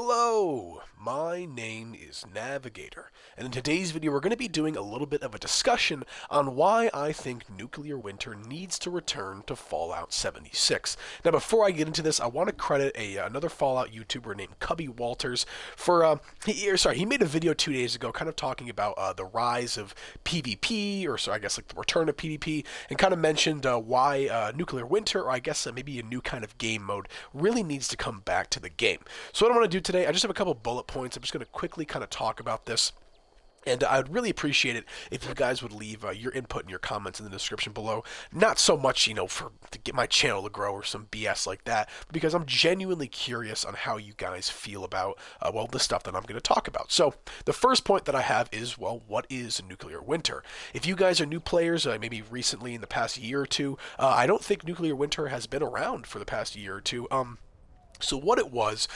Hello, my name is Navigator, and in today's video we're going to be doing a little bit of a discussion on why I think Nuclear Winter needs to return to Fallout 76. Now before I get into this, I want to credit another Fallout YouTuber named Cubby for, he made a video 2 days ago kind of talking about the rise of PvP, or so I guess like the return of PvP, and kind of mentioned why Nuclear Winter, or I guess maybe a new kind of game mode, really needs to come back to the game. So what I want to do today, I just have a couple bullet points. I'm just going to quickly kind of talk about this. And I would really appreciate it if you guys would leave your input and your comments in the description below. Not so much, to get my channel to grow or some BS like that, but because I'm genuinely curious on how you guys feel about, the stuff that I'm going to talk about. So the first point that I have is, what is Nuclear Winter? If you guys are new players, maybe recently in the past year or two, I don't think Nuclear Winter has been around for the past year or two. So what it was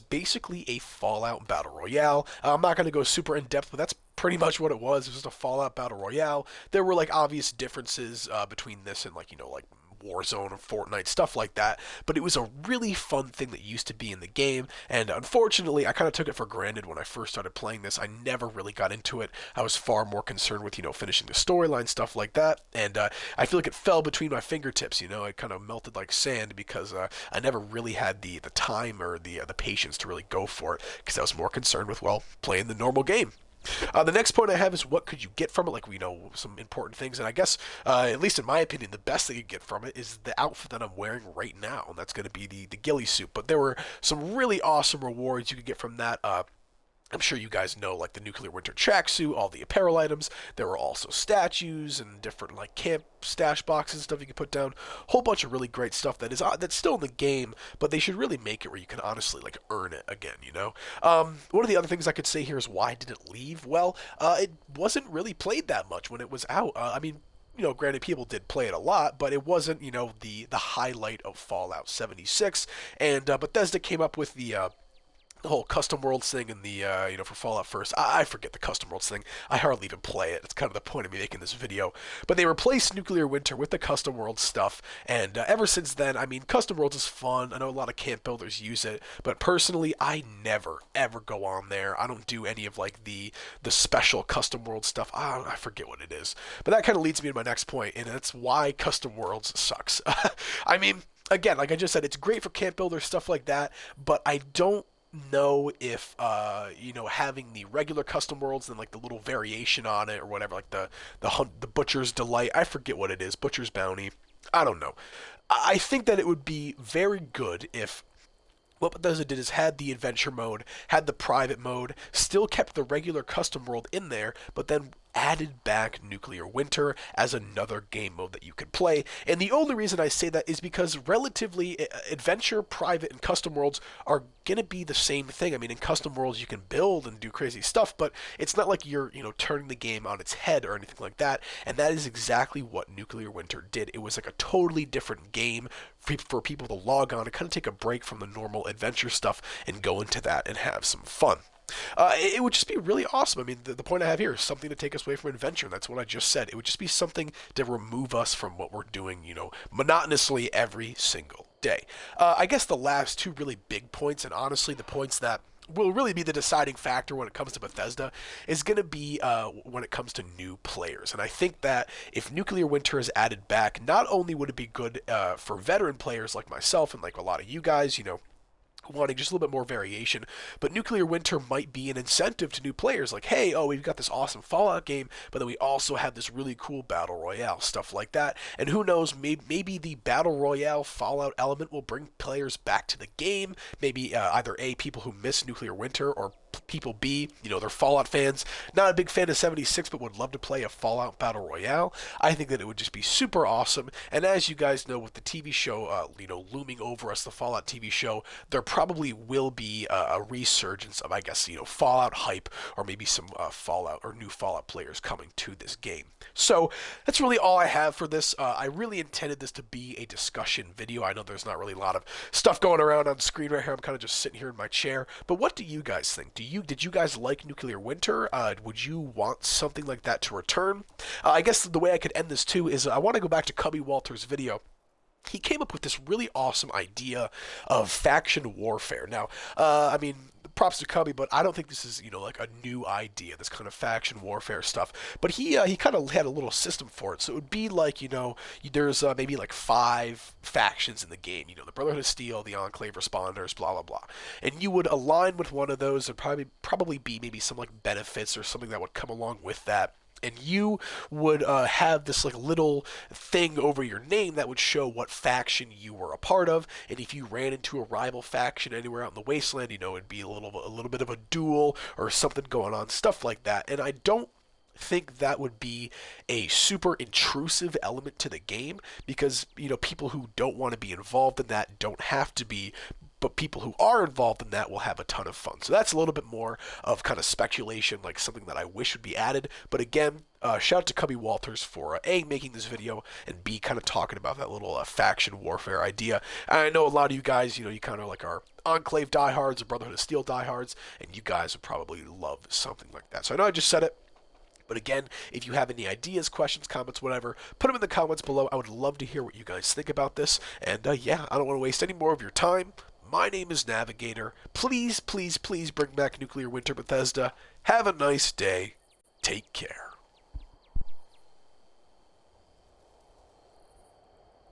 basically a Fallout Battle Royale. I'm not going to go super in-depth, but that's pretty much what it was. It was just a Fallout Battle Royale. There were, obvious differences between this and, Warzone or Fortnite, stuff like that, but it was a really fun thing that used to be in the game, and unfortunately I kind of took it for granted when I first started playing this. I never really got into it. I was far more concerned with, finishing the storyline, stuff like that, and I feel like it fell between my fingertips, it kind of melted like sand because I never really had the time or the patience to really go for it, because I was more concerned with, playing the normal game. The next point I have is what could you get from it, some important things, and I guess, at least in my opinion, the best thing you get from it is the outfit that I'm wearing right now, and that's going to be the ghillie suit, but there were some really awesome rewards you could get from that. I'm sure you guys know, the Nuclear Winter tracksuit, all the apparel items. There were also statues and different, camp stash boxes and stuff you could put down. Whole bunch of really great stuff that's still in the game, but they should really make it where you can honestly, earn it again, One of the other things I could say here is why did it leave? Well, it wasn't really played that much when it was out. Granted, people did play it a lot, but it wasn't, the highlight of Fallout 76, and Bethesda came up with the whole custom worlds thing and the, for Fallout First. I forget the custom worlds thing. I hardly even play it. It's kind of the point of me making this video. But they replaced Nuclear Winter with the custom world stuff, and ever since then, custom worlds is fun. I know a lot of camp builders use it, but personally, I never, ever go on there. I don't do any of, the special custom world stuff. I forget what it is. But that kind of leads me to my next point, and that's why custom worlds sucks. Again, like I just said, it's great for camp builders, stuff like that, but I don't know if having the regular custom worlds and the little variation on it or whatever, the Butcher's Delight, I forget what it is, Butcher's Bounty, I don't know. I think that it would be very good if what Bethesda did is had the adventure mode, had the private mode, still kept the regular custom world in there, but then added back Nuclear Winter as another game mode that you could play. And the only reason I say that is because relatively adventure, private, and custom worlds are going to be the same thing. In custom worlds you can build and do crazy stuff, but it's not like you're, turning the game on its head or anything like that. And that is exactly what Nuclear Winter did. It was a totally different game for people to log on and kind of take a break from the normal adventure stuff and go into that and have some fun. It would just be really awesome. The point I have here is something to take us away from adventure. That's what I just said. It would just be something to remove us from what we're doing, monotonously every single day. I guess the last two really big points, and honestly the points that will really be the deciding factor when it comes to Bethesda, is going to be when it comes to new players. And I think that if Nuclear Winter is added back, not only would it be good for veteran players like myself and a lot of you guys, wanting just a little bit more variation, but Nuclear Winter might be an incentive to new players, hey, we've got this awesome Fallout game, but then we also have this really cool Battle Royale, stuff like that, and who knows, maybe the Battle Royale Fallout element will bring players back to the game, maybe either A, people who miss Nuclear Winter, or people B, they're Fallout fans, not a big fan of 76, but would love to play a Fallout Battle Royale. I think that it would just be super awesome, and as you guys know, with the TV show, looming over us, the Fallout TV show, there probably will be a resurgence of, Fallout hype, or maybe some Fallout or new Fallout players coming to this game. So, that's really all I have for this. I really intended this to be a discussion video. I know there's not really a lot of stuff going around on screen right here. I'm kind of just sitting here in my chair, but what do you guys think? Did you guys like Nuclear Winter? Would you want something like that to return? I guess the way I could end this too is I want to go back to Cubby Walter's video. He came up with this really awesome idea of faction warfare. Now, props to Cubby, but I don't think this is, like a new idea, this kind of faction warfare stuff. But he kind of had a little system for it. So it would be like, there's maybe like 5 factions in the game. The Brotherhood of Steel, the Enclave Responders, blah blah blah. And you would align with one of those. There'd probably be maybe some like benefits or something that would come along with that, and you would have this like little thing over your name that would show what faction you were a part of. And if you ran into a rival faction anywhere out in the wasteland, it'd be a little bit of a duel or something going on, stuff like that. And I don't think that would be a super intrusive element to the game, because people who don't want to be involved in that don't have to be, but people who are involved in that will have a ton of fun. So that's a little bit more of kind of speculation, like something that I wish would be added. But again, shout out to Cubby Walters for A, making this video, and B, kind of talking about that little faction warfare idea. And I know a lot of you guys, you kind of like our Enclave diehards or Brotherhood of Steel diehards, and you guys would probably love something like that. So I know I just said it, but again, if you have any ideas, questions, comments, whatever, put them in the comments below. I would love to hear what you guys think about this. And yeah, I don't want to waste any more of your time. My name is Navigator. Please, please, please bring back Nuclear Winter, Bethesda. Have a nice day. Take care.